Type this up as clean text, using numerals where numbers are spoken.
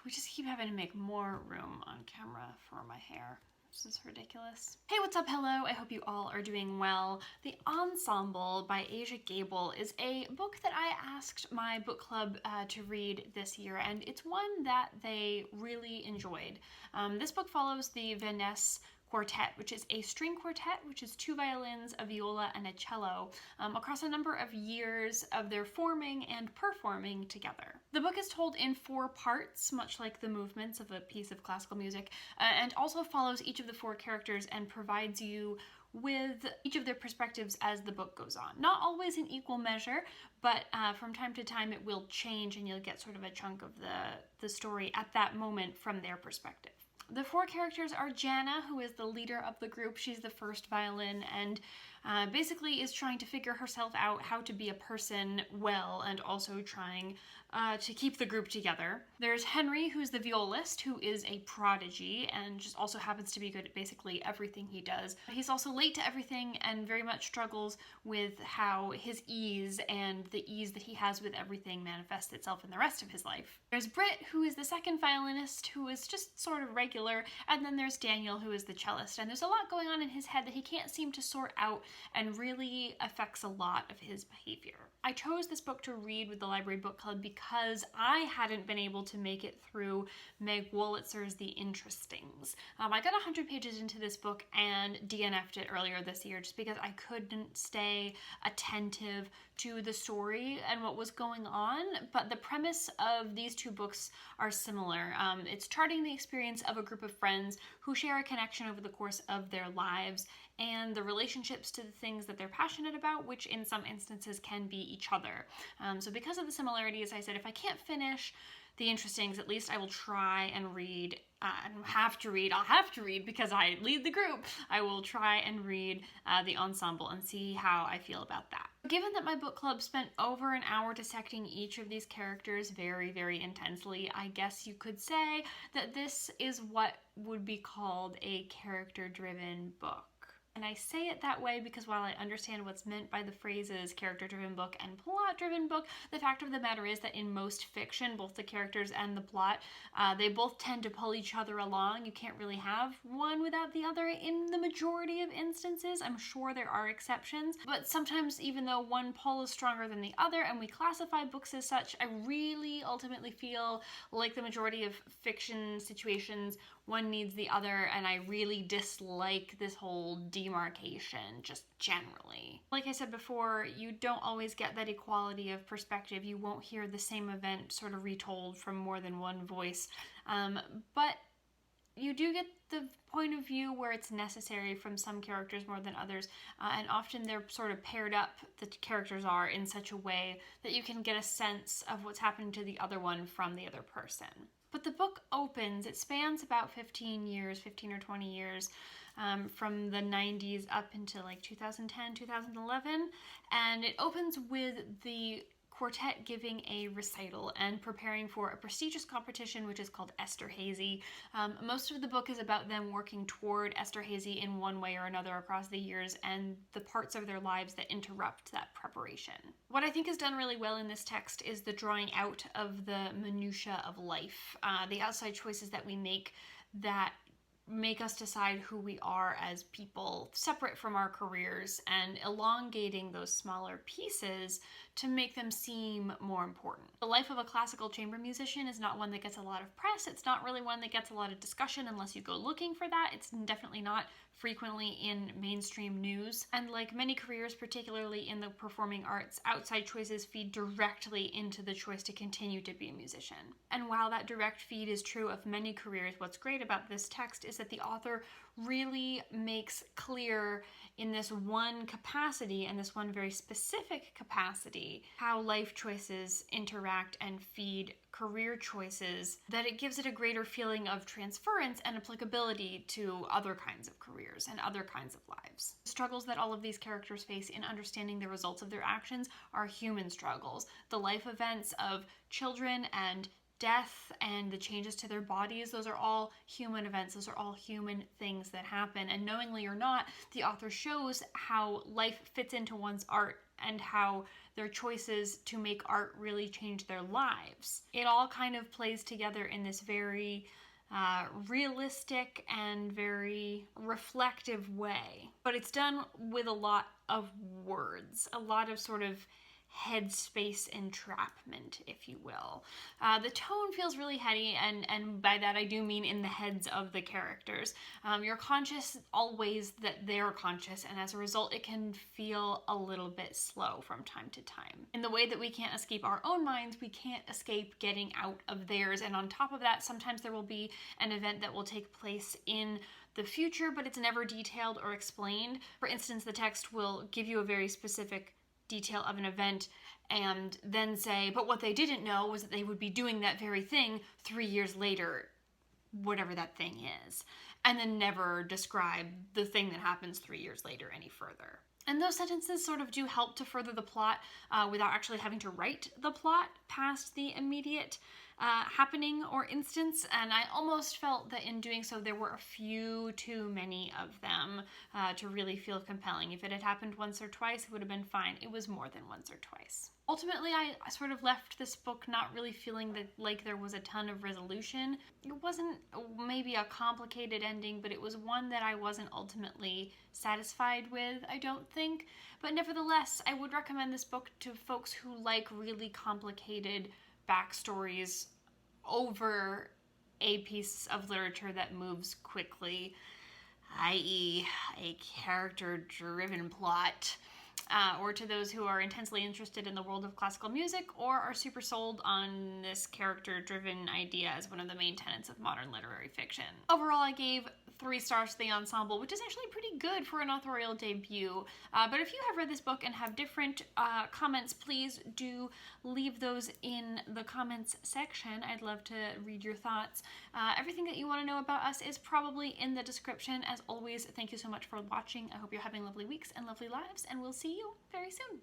we just keep having to make more room on camera for my hair. This is ridiculous. Hey, what's up? Hello. I hope you all are doing well. The Ensemble by Asia Gabel is a book that I asked my book club to read this year, and it's one that they really enjoyed. This book follows the Venice Quartet, which is a string quartet, which is 2 violins, a viola, and a cello, across a number of years of their forming and performing together. The book is told in 4 parts, much like the movements of a piece of classical music, and also follows each of the 4 characters and provides you with each of their perspectives as the book goes on. Not always in equal measure, but from time to time it will change and you'll get sort of a chunk of the story at that moment from their perspective. The 4 characters are Jana, who is the leader of the group. She's the first violin and basically is trying to figure herself out how to be a person well and also trying to keep the group together. There's Henry, who's the violist, who is a prodigy and just also happens to be good at basically everything he does. He's also late to everything and very much struggles with how his ease and the ease that he has with everything manifests itself in the rest of his life. There's Britt, who is the second violinist, who is just sort of regular, and then there's Daniel, who is the cellist, and there's a lot going on in his head that he can't seem to sort out and really affects a lot of his behavior. I chose this book to read with the Library Book Club because I hadn't been able to make it through Meg Wolitzer's The Interestings. I got 100 pages into this book and DNF'd it earlier this year just because I couldn't stay attentive to the story and what was going on, but the premise of these 2 books are similar. It's charting the experience of a group of friends who share a connection over the course of their lives and the relationships to the things that they're passionate about, which in some instances can be each other. So because of the similarities, I said if I can't finish The Interestings, at least I will try and read, I'll have to read because I lead the group. I will try and read The Ensemble and see how I feel about that. Given that my book club spent over an hour dissecting each of these characters very, very intensely, I guess you could say that this is what would be called a character-driven book. And I say it that way because while I understand what's meant by the phrases character-driven book and plot-driven book, the fact of the matter is that in most fiction, both the characters and the plot, they both tend to pull each other along. You can't really have one without the other in the majority of instances. I'm sure there are exceptions, but sometimes even though one pull is stronger than the other and we classify books as such, I really ultimately feel like the majority of fiction situations, one needs the other, and I really dislike this whole demarcation just generally. Like I said before, you don't always get that equality of perspective. You won't hear the same event sort of retold from more than one voice, but you do get the point of view where it's necessary from some characters more than others, and often they're sort of paired up, the characters are, in such a way that you can get a sense of what's happening to the other one from the other person. But the book opens, it spans about 15 or 20 years, from the 90s up into like 2010, 2011, and it opens with the quartet giving a recital and preparing for a prestigious competition which is called Esterhazy. Most of the book is about them working toward Esterhazy in one way or another across the years and the parts of their lives that interrupt that preparation. What I think is done really well in this text is the drawing out of the minutiae of life, the outside choices that we make that make us decide who we are as people separate from our careers, and elongating those smaller pieces to make them seem more important. The life of a classical chamber musician is not one that gets a lot of press. It's not really one that gets a lot of discussion unless you go looking for that. It's definitely not frequently in mainstream news. And like many careers, particularly in the performing arts, outside choices feed directly into the choice to continue to be a musician. And while that direct feed is true of many careers, what's great about this text is that the author really makes clear in this one capacity and this one very specific capacity how life choices interact and feed career choices, that it gives it a greater feeling of transference and applicability to other kinds of careers and other kinds of lives. The struggles that all of these characters face in understanding the results of their actions are human struggles. The life events of children and death and the changes to their bodies, those are all human events, those are all human things that happen. And knowingly or not, the author shows how life fits into one's art and how their choices to make art really change their lives. It all kind of plays together in this very realistic and very reflective way. But it's done with a lot of words, a lot of sort of headspace entrapment, if you will. The tone feels really heady, and by that I do mean in the heads of the characters. You're conscious always that they're conscious, and as a result it can feel a little bit slow from time to time. In the way that we can't escape our own minds, we can't escape getting out of theirs, and on top of that, sometimes there will be an event that will take place in the future, but it's never detailed or explained. For instance, the text will give you a very specific detail of an event and then say, but what they didn't know was that they would be doing that very thing 3 years later, whatever that thing is, and then never describe the thing that happens 3 years later any further. And those sentences sort of do help to further the plot without actually having to write the plot past the immediate happening or instance, and I almost felt that in doing so there were a few too many of them to really feel compelling. If it had happened once or twice, it would have been fine. It was more than once or twice. Ultimately, I sort of left this book not really feeling that like there was a ton of resolution. It wasn't maybe a complicated ending, but it was one that I wasn't ultimately satisfied with, I don't think. But nevertheless, I would recommend this book to folks who like really complicated backstories over a piece of literature that moves quickly, i.e. a character-driven plot, or to those who are intensely interested in the world of classical music or are super sold on this character-driven idea as one of the main tenets of modern literary fiction. Overall, I gave 3 stars to the Ensemble, which is actually pretty good for an authorial debut. But if you have read this book and have different comments, please do leave those in the comments section. I'd love to read your thoughts. Everything that you want to know about us is probably in the description. As always, thank you so much for watching. I hope you're having lovely weeks and lovely lives, and we'll see you very soon.